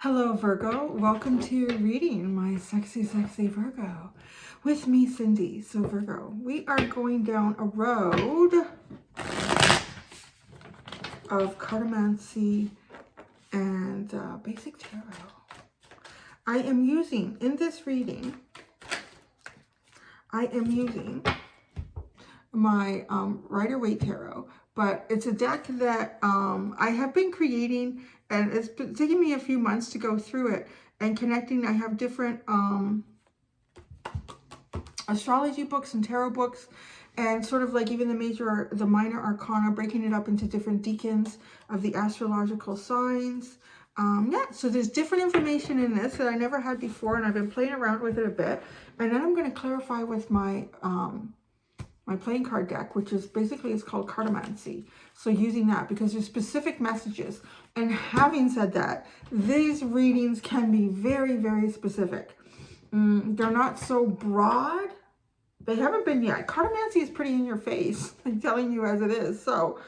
Hello Virgo, welcome to your reading, my sexy Virgo, with me Cindy. So Virgo, we are going down a road of Cartomancy and basic tarot. I am using, in this reading, I am using my Rider-Waite Tarot, but it's a deck that I have been creating, and it's been taking me a few months to go through it and connecting. I have different astrology books and tarot books, and sort of like even the minor arcana, breaking it up into different decans of the astrological signs. Yeah, so there's different information in this that I never had before, and I've been playing around with it a bit. And then I'm going to clarify with my my playing card deck, which is basically, it's called Cartomancy. So using that, because there's specific messages. And having said that, these readings can be very, very specific. They're not so broad. They haven't been yet. Cartomancy is pretty in your face, I'm telling you as it is. So,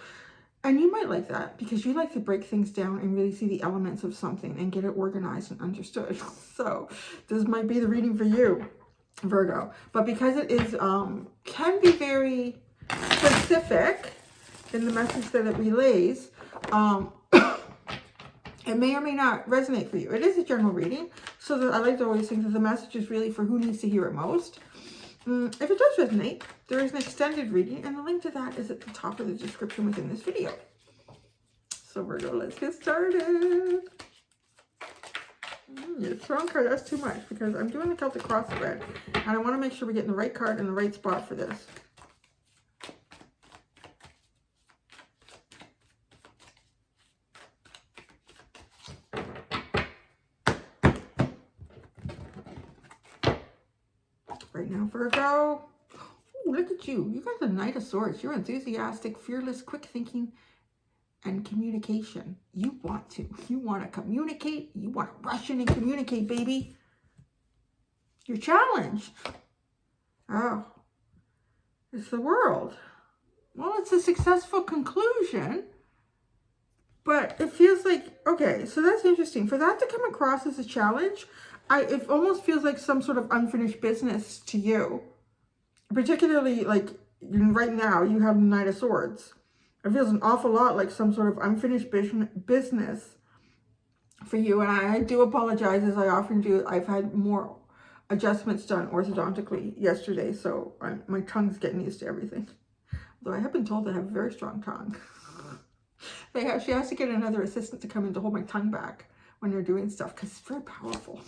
and you might like that because you like to break things down and really see the elements of something and get it organized and understood. So this might be the reading for you, Virgo. But because it is can be very specific in the message that it relays, it may or may not resonate for you. It is a general reading, so that I like to always think that the message is really for who needs to hear it most. If it does resonate, there is an extended reading, and the link to that is at the top of the description within this video. So Virgo, let's get started. Your throne card, that's too much, because I'm doing the Celtic cross spread, and I want to make sure we're getting the right card in the right spot for this. Right now, Virgo. Ooh, look at you. You got the Knight of Swords. You're enthusiastic, fearless, quick thinking, and communication. You want to communicate. You want to rush in and communicate, baby. You're challenged. Oh, it's the World. Well, it's a successful conclusion, but it feels like, okay, so that's interesting. For that to come across as a challenge, it almost feels like some sort of unfinished business to you. Particularly, like, right now, you have the Knight of Swords. It feels an awful lot like some sort of unfinished business for you. And I do apologize, as I often do. I've had more adjustments done orthodontically yesterday, so my tongue's getting used to everything. Though I have been told I have a very strong tongue. She has to get another assistant to come in to hold my tongue back when they're doing stuff, because it's very powerful.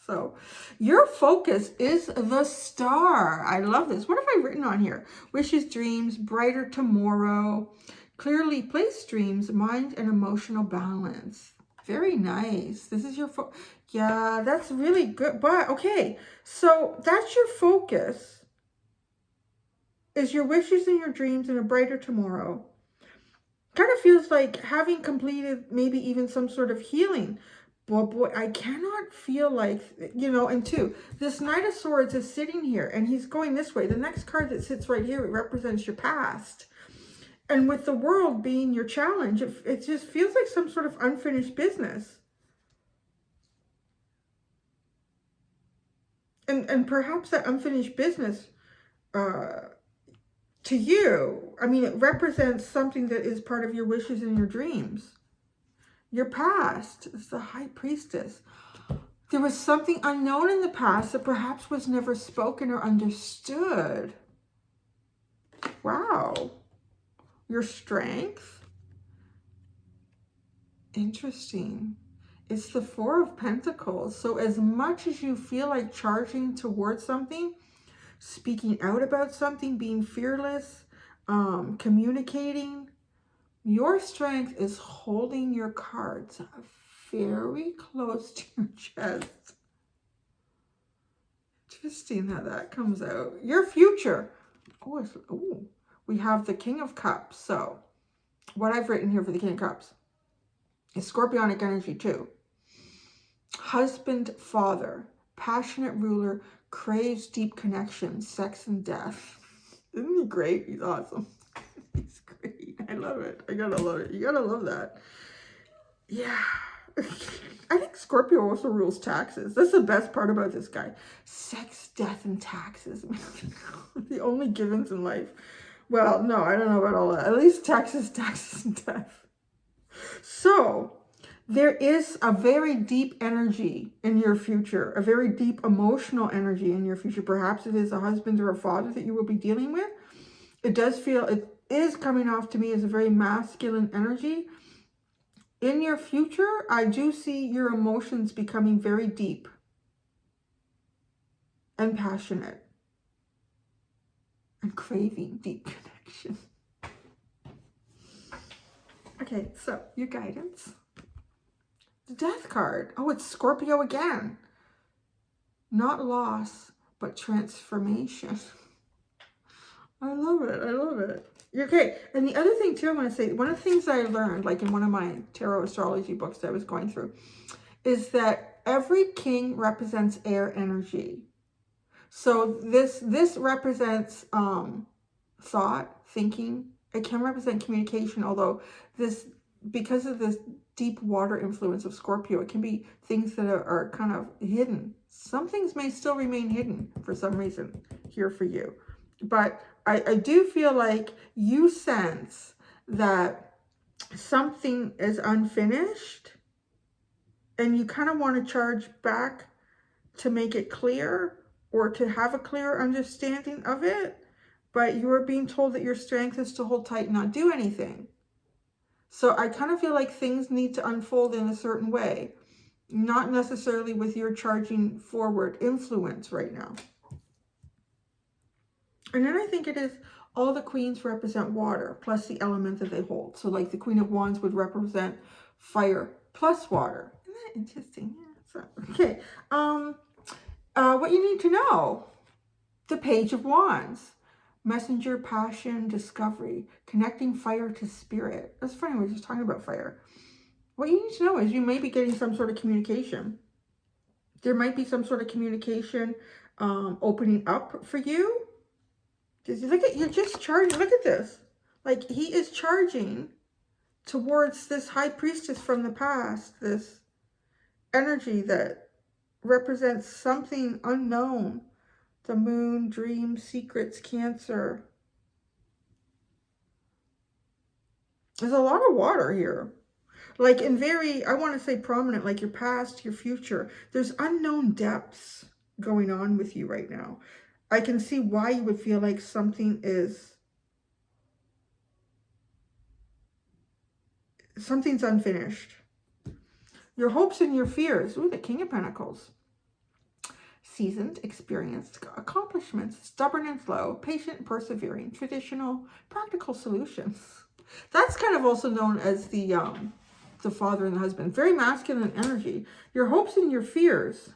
So your focus is the star. I love this. What have I written on here? Wishes, dreams, brighter tomorrow, clearly placed dreams, mind and emotional balance. Very nice. This is your yeah, that's really good. But okay, so that's your focus, is your wishes and your dreams and a brighter tomorrow. Kind of feels like having completed maybe even some sort of healing. But boy, I cannot feel like, you know, and two, this Knight of Swords is sitting here and he's going this way. The next card that sits right here, it represents your past. And with the World being your challenge, it just feels like some sort of unfinished business. And perhaps that unfinished business, to you, I mean, it represents something that is part of your wishes and your dreams. Your past is the High Priestess. There was something unknown in the past that perhaps was never spoken or understood. Wow. Your strength. Interesting. It's the Four of Pentacles. So as much as you feel like charging towards something, speaking out about something, being fearless, communicating, your strength is holding your cards very close to your chest. Interesting how that comes out. Your future. Oh, we have the King of Cups. So what I've written here for the King of Cups is Scorpionic energy too. Husband, father, passionate ruler, craves deep connection, sex and death. Isn't he great? He's awesome. He's great. I love it. I gotta love it. You gotta love that. Yeah. I think Scorpio also rules taxes. That's the best part about this guy. Sex, death, and taxes. The only givens in life. Well, no, I don't know about all that. At least taxes, and death. So, there is a very deep energy in your future, a very deep emotional energy in your future. Perhaps it is a husband or a father that you will be dealing with. It does feel, it is coming off to me as a very masculine energy. In your future, I do see your emotions becoming very deep and passionate and craving deep connection. Okay, so your guidance. The Death card. Oh, it's Scorpio again. Not loss, but transformation. I love it. I love it. Okay, and the other thing too I want to say, one of the things I learned, like in one of my tarot astrology books that I was going through, is that every king represents air energy. So this represents thought, thinking. It can represent communication, although this, because of this deep water influence of Scorpio, it can be things that are kind of hidden. Some things may still remain hidden for some reason here for you. But I do feel like you sense that something is unfinished and you kind of want to charge back to make it clear or to have a clearer understanding of it. But you are being told that your strength is to hold tight and not do anything. So I kind of feel like things need to unfold in a certain way, not necessarily with your charging forward influence right now. And then I think it is all the queens represent water plus the element that they hold. So like the Queen of Wands would represent fire plus water. Isn't that interesting? Yeah. So, okay. What you need to know. The Page of Wands. Messenger, passion, discovery, connecting fire to spirit. That's funny, we're just talking about fire. What you need to know is you may be getting some sort of communication. There might be some sort of communication opening up for you. Look at, you're just charging. Look at this. Like he is charging towards this high priestess from the past, this energy that represents something unknown. The moon, dreams, secrets, Cancer. There's a lot of water here. Like in very, I want to say prominent, like your past, your future. There's unknown depths going on with you right now. I can see why you would feel like something's unfinished. Your hopes and your fears. Ooh, the King of Pentacles. Seasoned, experienced, accomplishments, stubborn and slow, patient, persevering, traditional, practical solutions. That's kind of also known as the father and the husband. Very masculine energy. Your hopes and your fears.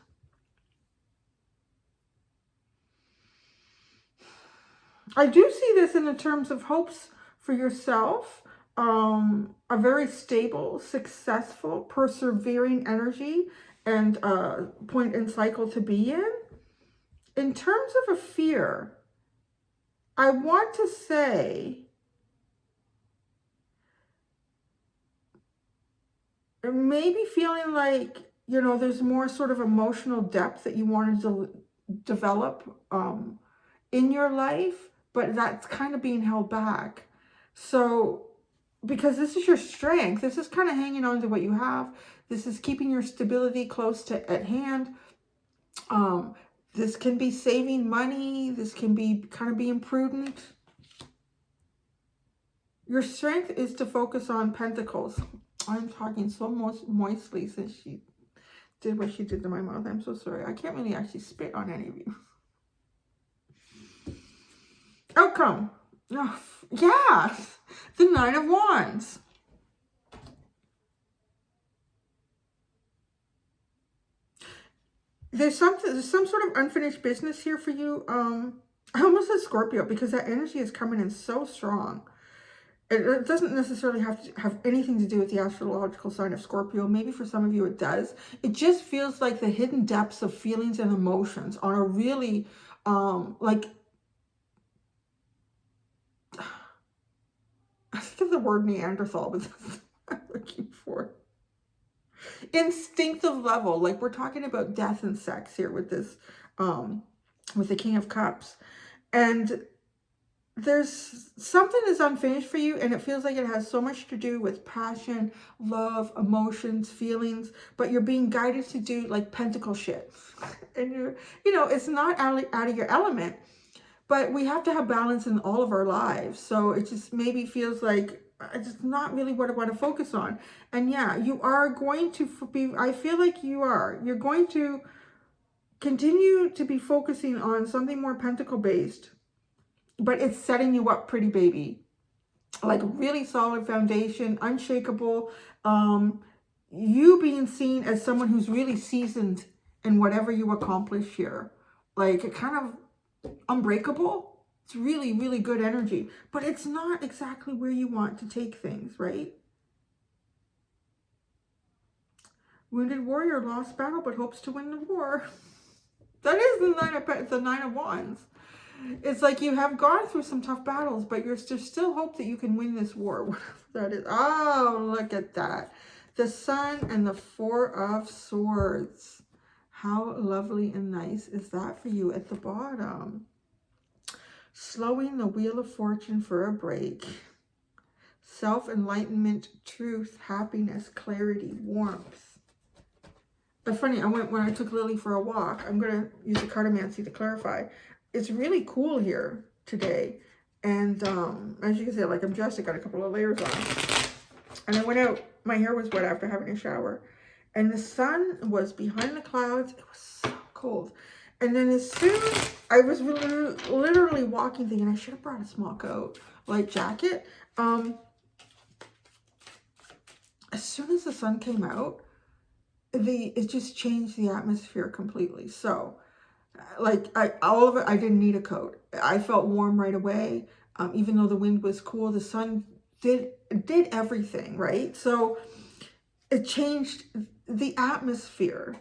I do see this in the terms of hopes for yourself. A very stable, successful, persevering energy and point and cycle to be in. In terms of a fear, I want to say maybe feeling like, you know, there's more sort of emotional depth that you wanted to develop in your life, but that's kind of being held back. So, because this is your strength, this is kind of hanging on to what you have. This is keeping your stability close to at hand. This can be saving money. This can be kind of being prudent. Your strength is to focus on Pentacles. I'm talking so moistly since she did what she did to my mouth. I'm so sorry. I can't really actually spit on any of you. Outcome. Oh, yes. The Nine of Wands. There's some sort of unfinished business here for you. I almost said Scorpio because that energy is coming in so strong. It doesn't necessarily have to have anything to do with the astrological sign of Scorpio. Maybe for some of you it does. It just feels like the hidden depths of feelings and emotions on a really, like, I think of the word Neanderthal, but that's what I'm looking for. instinctive level. Like, we're talking about death and sex here with this, with the King of Cups. And there's something that's unfinished for you, and it feels like it has so much to do with passion, love, emotions, feelings, but you're being guided to do like pentacle shit. And it's not out of your element, but we have to have balance in all of our lives. So it just maybe feels like it's not really what I want to focus on. And yeah, you are going to be, I feel like you're going to continue to be focusing on something more pentacle based, but it's setting you up pretty, baby. Like really solid foundation, unshakable. You being seen as someone who's really seasoned in whatever you accomplish here. Like kind of unbreakable. It's really, really good energy. But it's not exactly where you want to take things, right? Wounded warrior lost battle but hopes to win the war. That is the Nine of Wands. It's like you have gone through some tough battles, but there's still hope that you can win this war. Whatever that is. Oh, look at that. The Sun and the Four of Swords. How lovely and nice is that for you at the bottom? Slowing the wheel of fortune for a break. Self-enlightenment, truth, happiness, clarity, warmth. But funny, when I took Lily for a walk, I'm going to use the Cartomancy to clarify. It's really cool here today. And as you can see, like I'm dressed, I got a couple of layers on. And I went out, my hair was wet after having a shower. And the sun was behind the clouds. It was so cold. And then as soon I was literally walking thinking I should have brought a small coat, like jacket. As soon as the sun came out, it just changed the atmosphere completely. So like all of it, I didn't need a coat. I felt warm right away. Even though the wind was cool, the sun did everything, right? So it changed the atmosphere.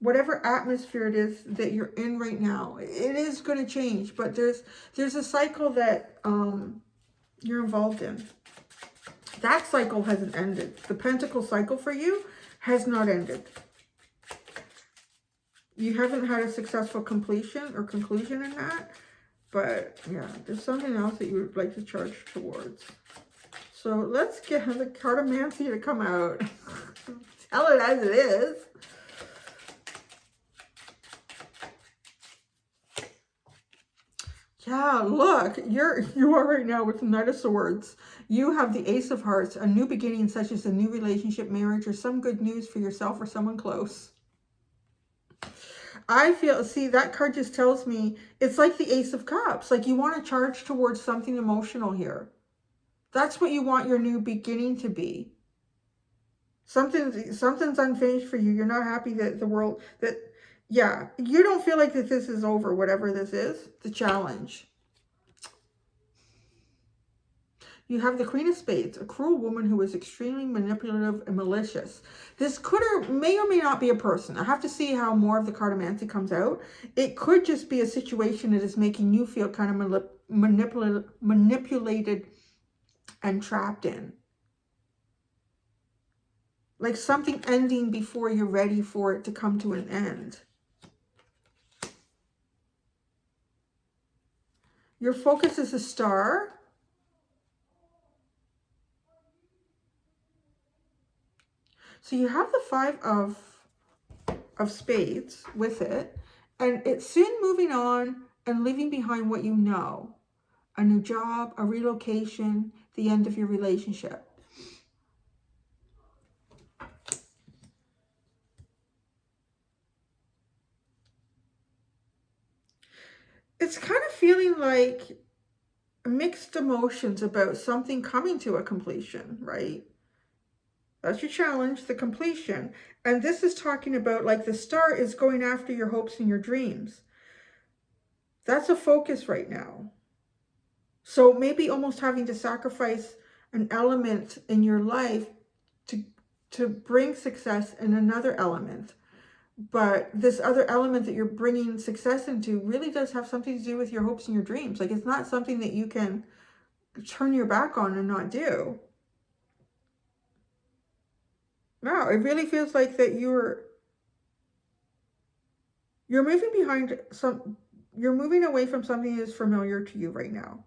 Whatever atmosphere it is that you're in right now, it is going to change. But there's a cycle that you're involved in. That cycle hasn't ended. The Pentacle cycle for you has not ended. You haven't had a successful completion or conclusion in that. But yeah, there's something else that you would like to charge towards. So let's get the Cartomancy to come out. Tell it as it is. Yeah, look, you are right now with the Knight of Swords. You have the Ace of Hearts, a new beginning such as a new relationship, marriage, or some good news for yourself or someone close. I feel, see, that card just tells me it's like the Ace of Cups. Like you want to charge towards something emotional here. That's what you want your new beginning to be. Something's unfinished for you. You're not happy that the world, yeah, you don't feel like that this is over, whatever this is, the challenge. You have the Queen of Spades, a cruel woman who is extremely manipulative and malicious. This could or may not be a person. I have to see how more of the Cartomancy comes out. It could just be a situation that is making you feel kind of manipulated and trapped in. Like something ending before you're ready for it to come to an end. Your focus is a star. So you have the Five of Spades with it, and it's soon moving on and leaving behind what you know. A new job, a relocation, the end of your relationship. It's kind of feeling like mixed emotions about something coming to a completion, right? That's your challenge, the completion. And this is talking about like the star is going after your hopes and your dreams. That's a focus right now. So maybe almost having to sacrifice an element in your life to bring success in another element. But this other element that you're bringing success into really does have something to do with your hopes and your dreams. Like it's not something that you can turn your back on and not do. Wow, it really feels like that you're moving behind you're moving away from something that is familiar to you right now.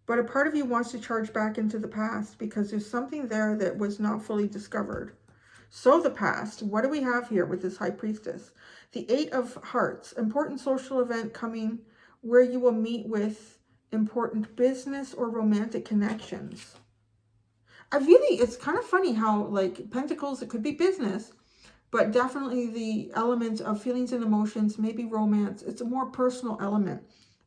But a part of you wants to charge back into the past because there's something there that was not fully discovered. So the past, what do we have here with this High Priestess? The Eight of Hearts, important social event coming where you will meet with important business or romantic connections. It's kind of funny how, like, Pentacles, it could be business, but definitely the element of feelings and emotions, maybe romance. It's a more personal element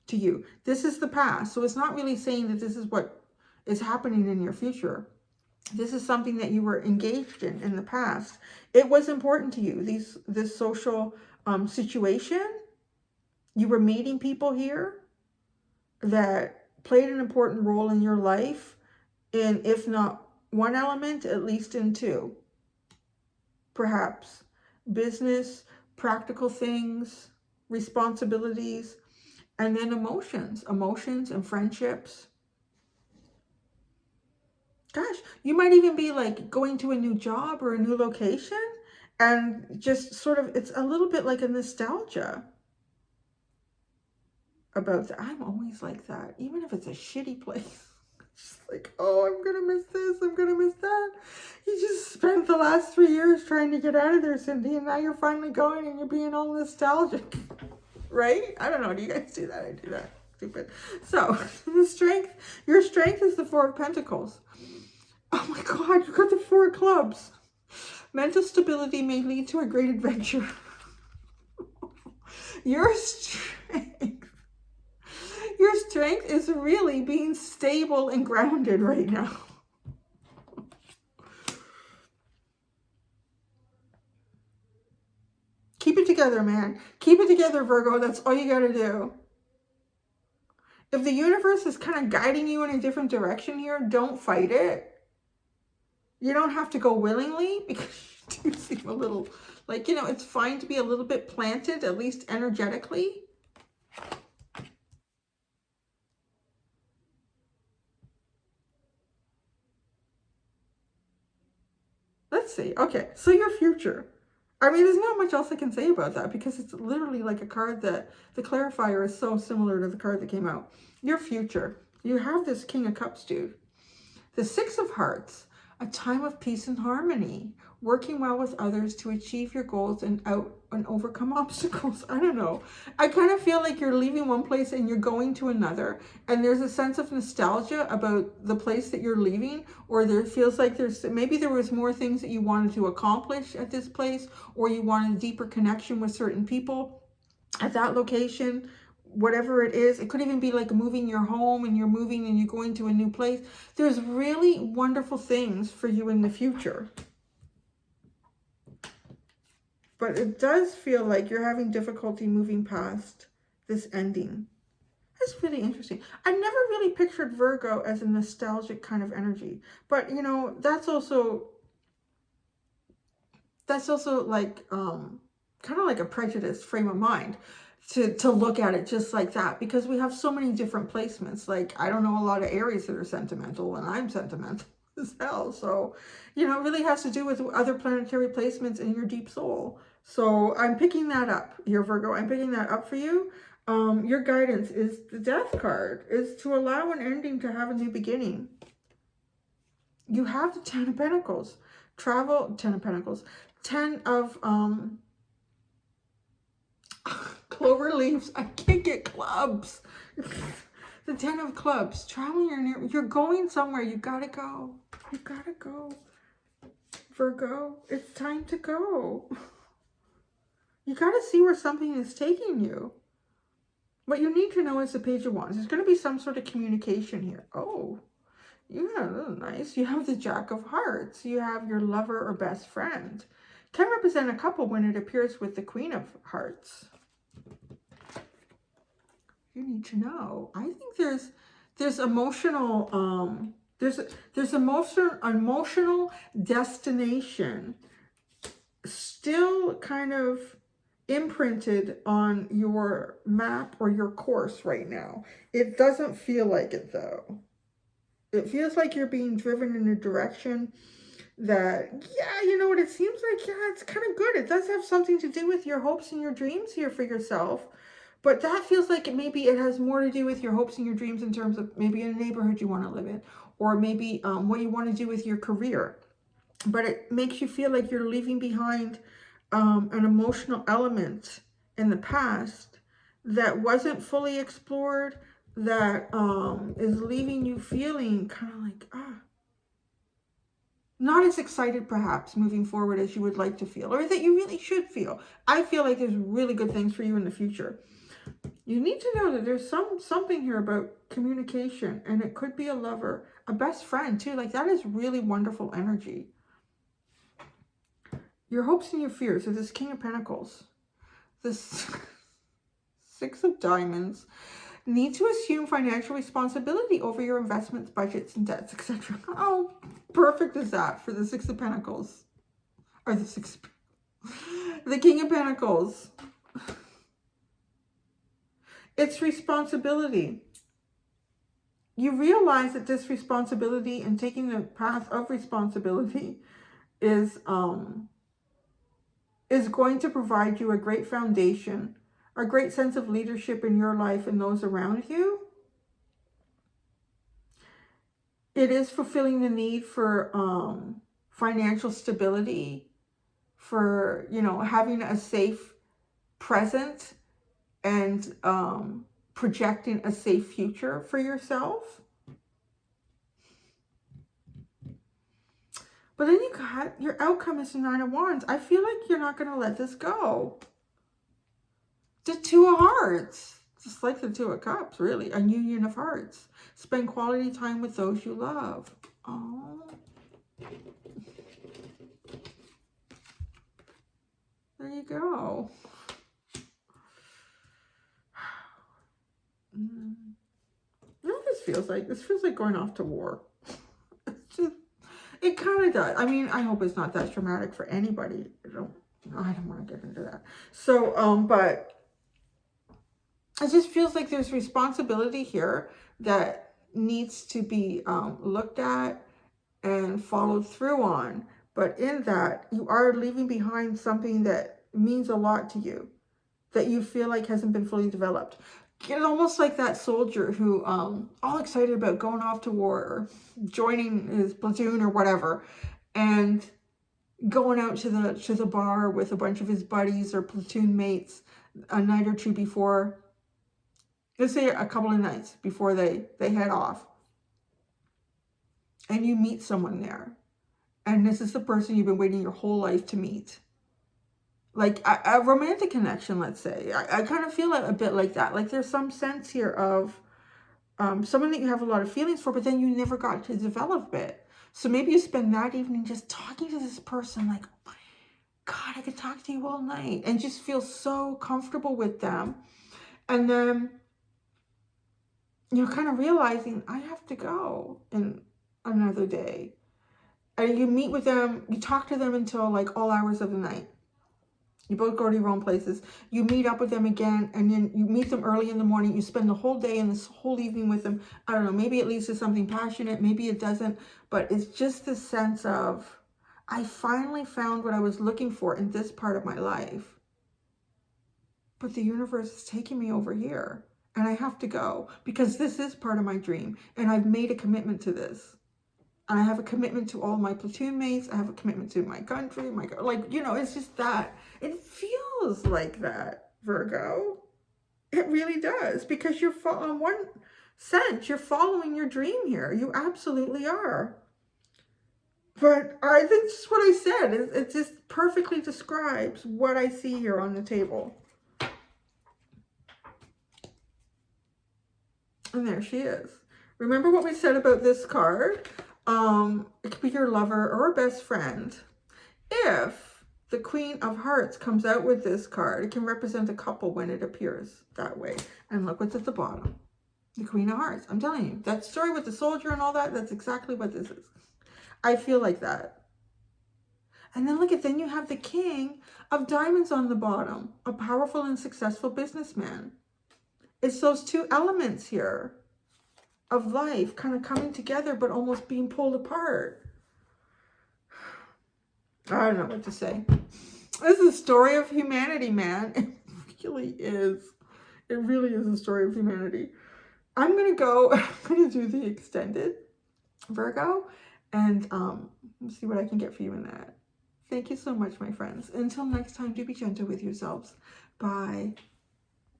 to you. This is the past. So it's not really saying that this is what is happening in your future. This is something that you were engaged in the past. It was important to you, this social situation. You were meeting people here that played an important role in your life, in, if not one element, at least in two. Perhaps business, practical things, responsibilities, and then emotions and friendships. Gosh, you might even be like going to a new job or a new location, and just sort of, it's a little bit like a nostalgia about that. I'm always like that, even if it's a shitty place. Just like, oh, I'm gonna miss this, I'm gonna miss that. You just spent the last 3 years trying to get out of there, Cindy, and now you're finally going and you're being all nostalgic, right? I don't know. Do you guys do that? I do that. Stupid. So your strength is the Four of Pentacles. Oh my God, you got the Four of Clubs. Mental stability may lead to a great adventure. Your strength is really being stable and grounded right now. Keep it together, man. Keep it together, Virgo. That's all you got to do. If the universe is kind of guiding you in a different direction here, don't fight it. You don't have to go willingly, because you do seem a little like, it's fine to be a little bit planted, at least energetically. Let's see. Okay, so your future. I mean, there's not much else I can say about that, because it's literally like a card that the clarifier is so similar to the card that came out. Your future. You have this King of Cups, dude. The Six of Hearts. A time of peace and harmony. Working well with others to achieve your goals and overcome obstacles. I don't know. I kind of feel like you're leaving one place and you're going to another. And there's a sense of nostalgia about the place that you're leaving. Or there feels like maybe there was more things that you wanted to accomplish at this place. Or you wanted a deeper connection with certain people at that location. Whatever it is, it could even be like moving your home, and you're moving and you're going to a new place. There's really wonderful things for you in the future. But it does feel like you're having difficulty moving past this ending. That's really interesting. I never really pictured Virgo as a nostalgic kind of energy. But, that's also like, kind of like a prejudiced frame of mind. To look at it just like that, because we have so many different placements. Like, I don't know a lot of Aries that are sentimental, and I'm sentimental as hell. So, it really has to do with other planetary placements in your deep soul. So I'm picking that up here, Virgo. I'm picking that up for you. Your guidance is the Death card, is to allow an ending to have a new beginning. You have the Ten of Pentacles. Travel, 10 of Pentacles. 10 of, clover leaves. I can't get clubs. The 10 of clubs. Traveling, you're going somewhere. You gotta go. You gotta go. Virgo, it's time to go. You gotta see where something is taking you. What you need to know is the Page of Wands. There's gonna be some sort of communication here. Oh, yeah, that's nice. You have the Jack of Hearts. You have your lover or best friend. Can represent a couple when it appears with the Queen of Hearts. You need to know. I think there's emotional there's emotional destination still kind of imprinted on your map or your course right now. It doesn't feel like it, though. It feels like you're being driven in a direction that, yeah, you know what, it seems like, yeah, it's kind of good. It does have something to do with your hopes and your dreams here for yourself. But that feels like maybe it has more to do with your hopes and your dreams in terms of maybe a neighborhood you want to live in, or maybe what you want to do with your career. But it makes you feel like you're leaving behind an emotional element in the past that wasn't fully explored, that is leaving you feeling kind of like, not as excited perhaps moving forward as you would like to feel, or that you really should feel. I feel like there's really good things for you in the future. You need to know that there's something here about communication, and it could be a lover, a best friend too. Like, that is really wonderful energy. Your hopes and your fears are this King of Pentacles, this Six of Diamonds. Need to assume financial responsibility over your investments, budgets, and debts, etc. Oh, perfect is that for the Six of Pentacles, or the King of Pentacles. It's responsibility. You realize that this responsibility and taking the path of responsibility is going to provide you a great foundation, a great sense of leadership in your life and those around you. It is fulfilling the need for financial stability, for, you know, having a safe present and projecting a safe future for yourself. But then you got your outcome is the Nine of Wands. I feel like you're not going to let this go. The Two of Hearts. Just like the Two of Cups, really. A union of hearts. Spend quality time with those you love. Oh. There you go. You know what this feels like? This feels like going off to war. It's just, it kind of does. I mean, I hope it's not that traumatic for anybody. I don't want to get into that. So, but it just feels like there's responsibility here that needs to be looked at and followed through on. But in that, you are leaving behind something that means a lot to you, that you feel like hasn't been fully developed. It's almost like that soldier who all excited about going off to war or joining his platoon or whatever, and going out to the bar with a bunch of his buddies or platoon mates a night or two before. Let's say a couple of nights before they head off. And you meet someone there. And this is the person you've been waiting your whole life to meet. Like a romantic connection, let's say. I kind of feel a bit like that. Like there's some sense here of someone that you have a lot of feelings for, but then you never got to develop it. So maybe you spend that evening just talking to this person like, oh my God, I could talk to you all night. And just feel so comfortable with them. And then you're kind of realizing, I have to go in another day. And you meet with them, you talk to them until like all hours of the night. You both go to your own places. You meet up with them again, and then you meet them early in the morning. You spend the whole day and this whole evening with them. I don't know, maybe it leads to something passionate, maybe it doesn't, but it's just this sense of, I finally found what I was looking for in this part of my life. But the universe is taking me over here, and I have to go because this is part of my dream, and I've made a commitment to this. And I have a commitment to all my platoon mates. I have a commitment to my country, like, you know, it's just that. It feels like that, Virgo. It really does, because you're in one sense, you're following your dream here. You absolutely are. But I think this is what I said. It just perfectly describes what I see here on the table. And there she is. Remember what we said about this card? It could be your lover or a best friend. If the Queen of Hearts comes out with this card, it can represent a couple when it appears that way. And look what's at the bottom. The Queen of Hearts. I'm telling you, that story with the soldier and all that, that's exactly what this is. I feel like that. And then look at, then you have the King of Diamonds on the bottom, a powerful and successful businessman. It's those two elements here of life kind of coming together, but almost being pulled apart. I don't know what to say. This is a story of humanity, man. It really is. It really is a story of humanity. I'm going to do the extended Virgo and see what I can get for you in that. Thank you so much, my friends. Until next time, do be gentle with yourselves. Bye.